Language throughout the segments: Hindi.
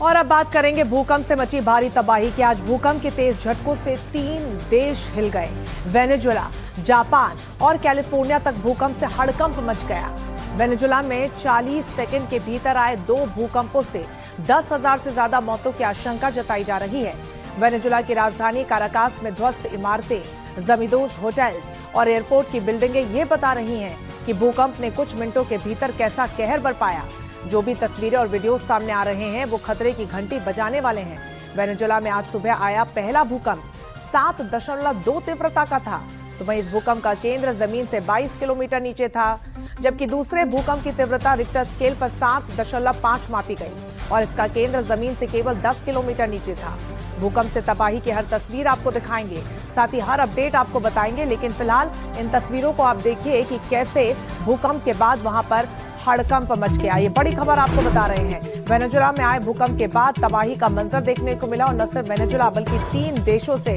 और अब बात करेंगे भूकंप से मची भारी तबाही की। आज भूकंप के तेज झटकों से 3 देश हिल गए। वेनेजुएला, जापान और कैलिफोर्निया तक भूकंप से हड़कंप मच गया। वेनेजुएला में 40 सेकंड के भीतर आए 2 भूकंपों से 10,000 से ज्यादा मौतों की आशंका जताई जा रही है। वेनेजुएला की राजधानी काराकास में ध्वस्त इमारतें, जमींदोज होटल्स और एयरपोर्ट की बिल्डिंगें ये बता रही हैं कि भूकंप ने कुछ मिनटों के भीतर कैसा कहर बरपाया। जो भी तस्वीरें और वीडियो सामने आ रहे हैं वो खतरे की घंटी बजाने वाले हैं। वेनेजुएला में आज सुबह आया पहला भूकंप 7.2 तीव्रता का था, तो वहीं इस भूकंप का केंद्र जमीन से 22 किलोमीटर नीचे था, जबकि दूसरे भूकंप की तीव्रता रिक्टर स्केल पर 7.5 मापी गई और इसका केंद्र जमीन से केवल 10 किलोमीटर नीचे था। भूकंप से तबाही की हर तस्वीर आपको दिखाएंगे, साथ ही हर अपडेट आपको बताएंगे, लेकिन फिलहाल इन तस्वीरों को आप देखिए कि कैसे भूकंप के बाद वहां पर हड़कंप मच गया। ये बड़ी खबर आपको बता रहे हैं। वेनेजुएला में आए भूकंप के बाद तबाही का मंजर देखने को मिला और न सिर्फ वेनेजुएला बल्कि 3 देशों से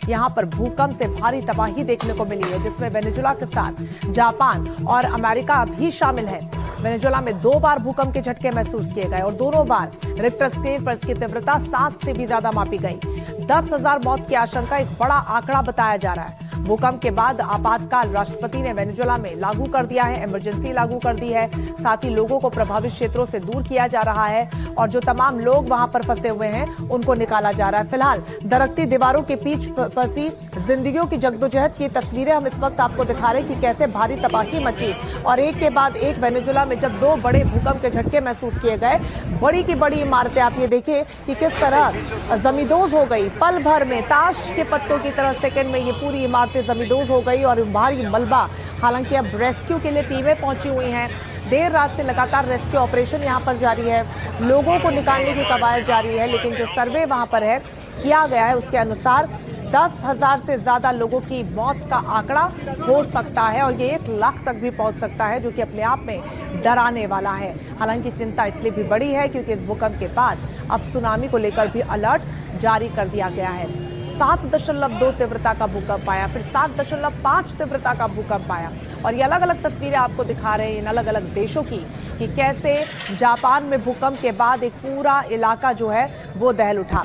यहां पर भूकंप से भारी तबाही देखने को मिली है, जिसमें वेनेजुएला के साथ जापान और अमेरिका भी शामिल है। वेनेजुएला में 2 बार भूकंप के झटके महसूस किए गए और दोनों बार रिक्टर स्केल पर इसकी तीव्रता 7 से भी ज्यादा मापी गई। 10,000 मौत की आशंका एक बड़ा आंकड़ा बताया जा रहा है। भूकंप के बाद आपातकाल राष्ट्रपति ने वेनेजुएला में लागू कर दिया है, इमरजेंसी लागू कर दी है। साथ ही लोगों को प्रभावित क्षेत्रों से दूर किया जा रहा है और जो तमाम लोग वहां पर फंसे हुए हैं उनको निकाला जा रहा है। फिलहाल दरकती दीवारों के बीच फंसी जिंदगियों की जद्दोजहद की तस्वीरें हम इस वक्त आपको दिखा रहे हैं कि कैसे भारी तबाही मची और एक के बाद एक वेनेजुएला में जब 2 बड़े भूकंप के झटके महसूस किए गए, बड़ी की बड़ी इमारतें आप ये देखिए कि किस तरह जमींदोज हो गई। पल भर में ताश के पत्तों की तरह सेकंड में ये पूरी इमारतें जमींदोज हो गई और भारी मलबा। हालांकि अब रेस्क्यू के लिए टीमें पहुंची हुई हैं। देर रात से लगातार रेस्क्यू ऑपरेशन यहां पर जारी है, लोगों को निकालने की कवायद जारी है, लेकिन जो सर्वे वहां पर है किया गया है उसके अनुसार 10,000 से ज्यादा लोगों की मौत का आंकड़ा हो सकता है और ये 1 लाख तक भी पहुंच सकता है, जो कि अपने आप में डराने वाला है। हालांकि चिंता इसलिए भी बड़ी है क्योंकि इस भूकंप के बाद अब सुनामी को लेकर भी अलर्ट जारी कर दिया गया है। 7.2 तीव्रता का भूकंप आया, फिर 7.5 तीव्रता का भूकंप आया और ये अलग अलग तस्वीरें आपको दिखा रहे हैं इन अलग अलग देशों की कि कैसे जापान में भूकंप के बाद एक पूरा इलाका जो है वो दहल उठा।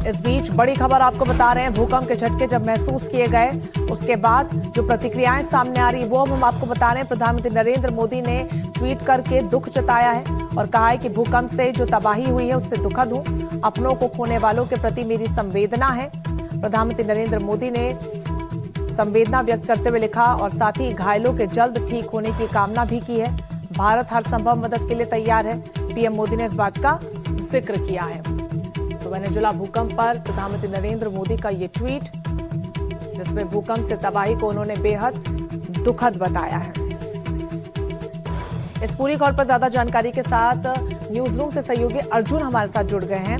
इस बीच बड़ी खबर आपको बता रहे हैं, भूकंप के झटके जब महसूस किए गए उसके बाद जो प्रतिक्रियाएं सामने आ रही वो हम आपको बता रहे हैं। प्रधानमंत्री नरेंद्र मोदी ने ट्वीट करके दुख जताया है और कहा है कि भूकंप से जो तबाही हुई है उससे दुखद हूं, अपनों को खोने वालों के प्रति मेरी संवेदना है। प्रधानमंत्री नरेंद्र मोदी ने संवेदना व्यक्त करते हुए लिखा और साथ ही घायलों के जल्द ठीक होने की कामना भी की है। भारत हर संभव मदद के लिए तैयार है, पीएम मोदी ने इस बात का जिक्र किया है। तो वेनेजुएला भूकंप पर प्रधानमंत्री नरेंद्र मोदी का ये ट्वीट, जिसमें भूकंप से तबाही को उन्होंने बेहद दुखद बताया है। इस पूरी खबर पर ज्यादा जानकारी के साथ न्यूज रूम से सहयोगी अर्जुन हमारे साथ जुड़ गए हैं।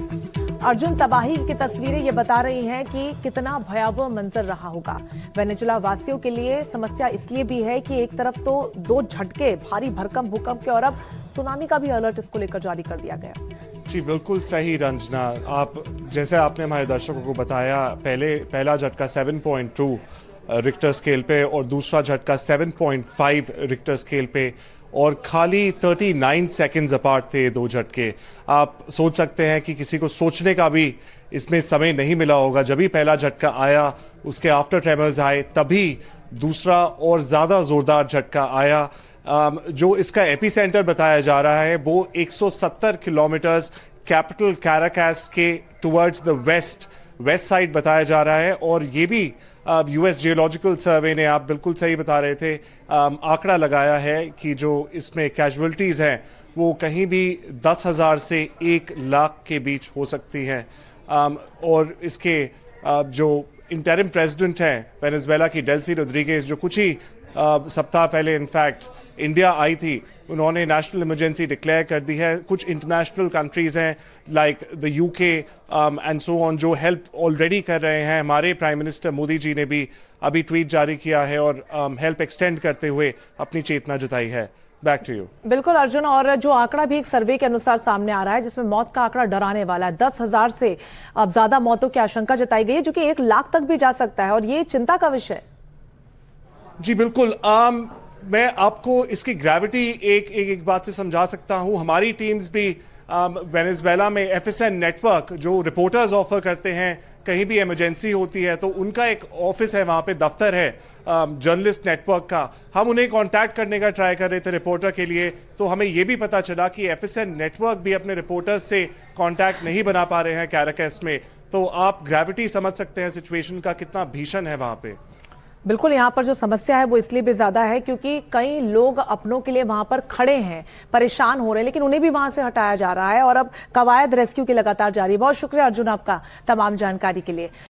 अर्जुन, तबाही की तस्वीरें ये बता रही हैं कि कितना भयावह मंजर रहा होगा। वेनेजुएला वासियों के लिए समस्या इसलिए भी है कि एक तरफ तो 2 झटके भारी भरकम भूकंप के और अब सुनामी का भी अलर्ट इसको लेकर जारी कर दिया गया। जी बिल्कुल सही रंजना, आप जैसे आपने हमारे दर्शकों को बताया, पहला झटका 7.2 रिक्टर स्केल पे और दूसरा झटका 7.5 रिक्टर स्केल पे और खाली 39 सेकंड्स अपार्ट थे 2 झटके। आप सोच सकते हैं कि किसी को सोचने का भी इसमें समय नहीं मिला होगा। जब भी पहला झटका आया उसके आफ्टर ट्रेमर्स आए, तभी दूसरा और ज़्यादा ज़ोरदार झटका आया। जो इसका एपिसेंटर बताया जा रहा है वो 170 किलोमीटर्स कैपिटल कैराकास के टुवर्ड्स द वेस्ट साइड बताया जा रहा है और ये भी यूएस जियोलॉजिकल सर्वे ने, आप बिल्कुल सही बता रहे थे, आंकड़ा लगाया है कि जो इसमें कैजुअलिटीज़ हैं वो कहीं भी 10,000 से 1 लाख के बीच हो सकती हैं। और इसके जो इंटरिम प्रेसिडेंट हैं वेनेजुएला की, डेल्सी रोड्रिगेज, जो कुछ ही सप्ताह पहले इनफैक्ट इंडिया आई थी, उन्होंने नेशनल इमरजेंसी डिक्लेयर कर दी है। कुछ इंटरनेशनल कंट्रीज़ हैं like the UK and so on जो हेल्प ऑलरेडी कर रहे हैं। हमारे प्राइम मिनिस्टर मोदी जी ने भी अभी ट्वीट जारी किया है और हेल्प एक्सटेंड करते हुए अपनी चेतना जताई है। Back to you. बिल्कुल अर्जुन, और जो आंकड़ा भी एक सर्वे के अनुसार सामने आ रहा है जिसमें मौत का आंकड़ा डराने वाला है। 10,000 से अब ज्यादा मौतों की आशंका जताई गई है, जो कि 1 लाख तक भी जा सकता है और ये चिंता का विषय। जी बिल्कुल, मैं आपको इसकी ग्रेविटी एक बात से समझा सकता हूं। हमारी टीम्स भी वेनेजुएला में एफएसएन नेटवर्क जो रिपोर्टर्स ऑफर करते हैं, कहीं भी इमरजेंसी होती है तो उनका एक ऑफिस है, वहाँ पे दफ्तर है जर्नलिस्ट नेटवर्क का। हम उन्हें कांटेक्ट करने का ट्राई कर रहे थे रिपोर्टर के लिए, तो हमें ये भी पता चला कि एफएसएन नेटवर्क भी अपने रिपोर्टर्स से कांटेक्ट नहीं बना पा रहे हैं कैराकस में। तो आप ग्रेविटी समझ सकते हैं सिचुएशन का कितना भीषण है वहाँ पे। बिल्कुल, यहाँ पर जो समस्या है वो इसलिए भी ज्यादा है क्योंकि कई लोग अपनों के लिए वहां पर खड़े हैं, परेशान हो रहे हैं, लेकिन उन्हें भी वहां से हटाया जा रहा है और अब कवायद रेस्क्यू की लगातार जारी है। बहुत शुक्रिया अर्जुन आपका तमाम जानकारी के लिए।